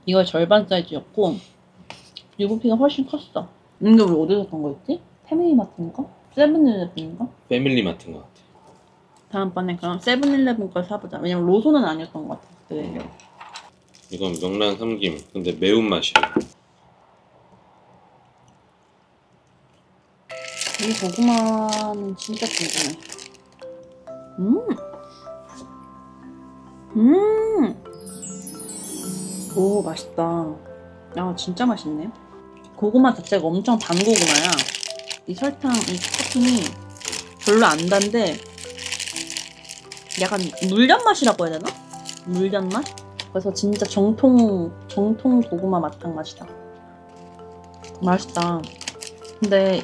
이거 절반 사이즈였고, 유부피가 훨씬 컸어. 이게 우리 어디서 샀던 거였지? 패밀리마트인가? 세븐일레븐인가? 패밀리마트인 것 같아. 다음번에 그럼 세븐일레븐 걸 사보자. 왜냐면 로소는 아니었던 것 같아. 네. 이건 명란 삼김. 근데 매운맛이야. 이 고구마는 진짜 궁금해. 오, 맛있다. 아, 진짜 맛있네. 고구마 자체가 엄청 단 고구마야. 이 설탕, 이 토핑이 별로 안 단데 약간 물엿 맛이라고 해야 되나? 물엿 맛? 그래서 진짜 정통 고구마 맛탕 맛이다. 맛있다. 근데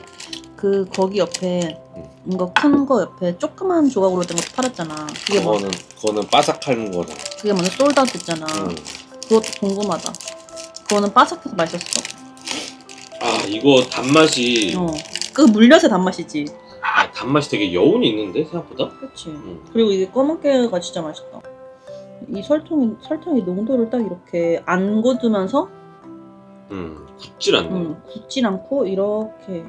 그 거기 옆에 이거 큰 거 옆에 조그만 조각으로 된 것도 팔았잖아. 그게 뭐? 그거는 바삭한 거잖아. 그게 먼저 솔드아웃 됐잖아. 그것도 궁금하다. 그거는 바삭해서 맛있었어. 아 이거 단맛이 그 물엿의 단맛이지. 아 단맛이 되게 여운이 있는데 생각보다. 그렇지. 그리고 이게 검은깨가 진짜 맛있다. 이 설탕이 농도를 딱 이렇게 안 굳으면서 굳질 않네. 굳질 않고 이렇게.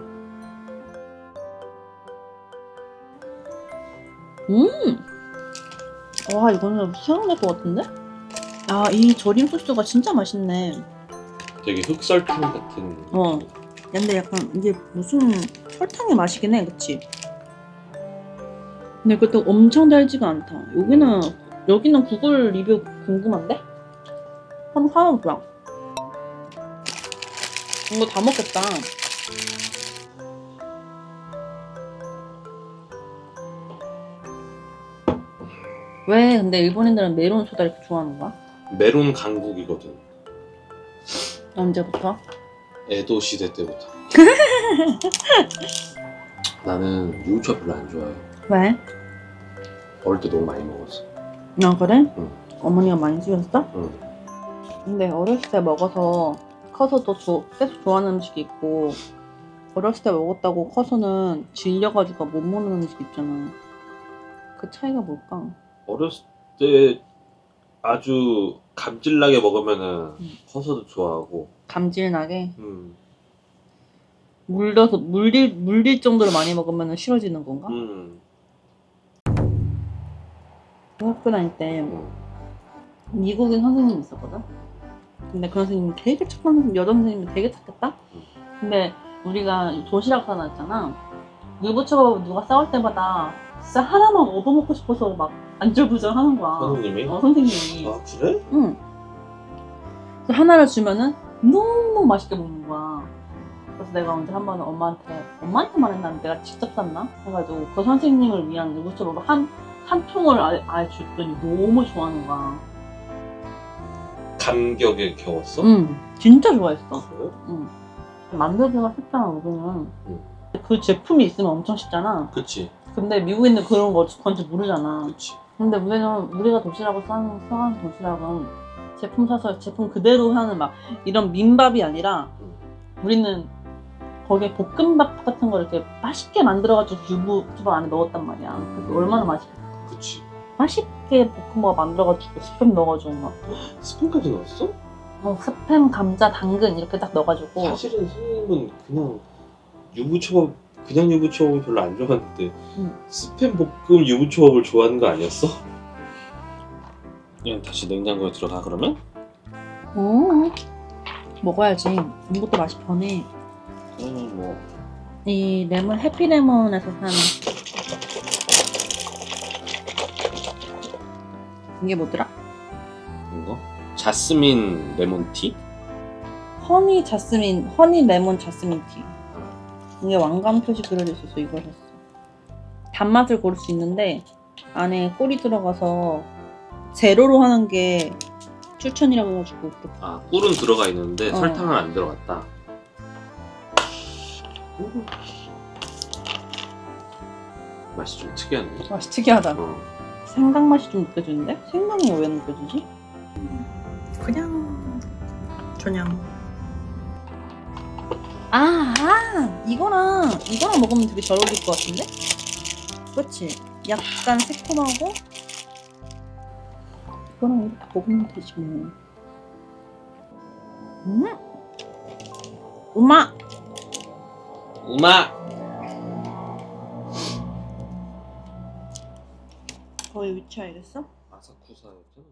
와 이거는 생각날 것 같은데? 아 이 절임 소스가 진짜 맛있네. 되게 흑설탕 같은. 근데 약간 이게 무슨 설탕의 맛이긴 해, 그치? 근데 그것도 엄청 달지가 않다. 여기는 구글 리뷰 궁금한데? 한번 사와보자. 이거 다 먹겠다. 왜 근데 일본인들은 메론 소다 이렇게 좋아하는 거야? 메론 강국이거든. 언제부터? 에도 시대 때부터. 나는 유부초밥 별로 안 좋아해. 왜? 어릴 때 너무 많이 먹었어. 아 그래? 응. 어머니가 많이 주셨어? 응. 근데 어렸을 때 먹어서 커서도 계속 좋아하는 음식이 있고 어렸을 때 먹었다고 커서는 질려가지고 못 먹는 음식 있잖아. 그 차이가 뭘까? 어렸을 때 아주 감질나게 먹으면은 커서도 좋아하고. 감질나게? 물릴 정도로 많이 먹으면 싫어지는 건가? 학교 다닐 때 미국인 선생님이 있었거든? 근데 그 선생님이 되게 착한 선생님, 여자 선생님이 되게 착했다? 근데 우리가 도시락 사놨잖아. 유부초밥 누가 싸울 때마다 진짜 하나만 얻어먹고 싶어서 막 안절부절 하는 거야. 선생님이? 선생님이. 아 그래? 응. 그래서 하나를 주면은 너무 맛있게 먹는 거야. 그래서 내가 언제 한 번은 엄마한테 말했나? 내가 직접 샀나? 해가지고 그 선생님을 위한 유부초밥을 한 통을 아예 줬더니 너무 좋아하는 거야. 감격에 겨웠어? 응, 진짜 좋아했어. 그래? 응. 만들기가 쉽잖아, 우리는. 그 제품이 있으면 엄청 쉽잖아. 그치. 근데 미국인들 그런 거 건지 모르잖아. 그치. 근데 우리가 도시락을 싸는 도시락은 제품 사서 제품 그대로 하는 막 이런 민밥이 아니라 우리는 거기에 볶음밥 같은 거 이렇게 맛있게 만들어가지고 유부초밥 안에 넣었단 말이야. 그게 얼마나 맛있겠어. 그치. 맛있게 볶음밥 만들어가지고 스팸 넣어가지고 막 스팸까지 넣었어? 스팸, 감자, 당근 이렇게 딱 넣어가지고. 사실은 선생님은 그냥 유부초밥을 별로 안 좋아하는데 스팸 볶음 유부초밥을 좋아하는 거 아니었어? 그냥 다시 냉장고에 들어가 그러면? 먹어야지. 이것도 맛이 변해. 그러면 뭐 이 레몬, 해피레몬에서 산 이게 뭐더라? 이거? 자스민 레몬티? 허니 레몬 자스민 티. 이게 왕관 표시 그려져 있어서 이걸 샀어. 단맛을 고를 수 있는데 안에 꿀이 들어가서 제로로 하는 게 추천이라고 해가지고. 아 꿀은 들어가 있는데 설탕은 안 들어갔다. 맛이 좀 특이하네. 맛이 특이하다. 생강 맛이 좀 느껴지는데? 생강이 왜 느껴지지? 그냥 이거랑 먹으면 되게 잘 어울릴 것 같은데? 그치? 약간 새콤하고 이거랑 이렇게 먹으면 되지 뭐. 우마! 거의 위치 알겠어? 아사쿠사였잖아.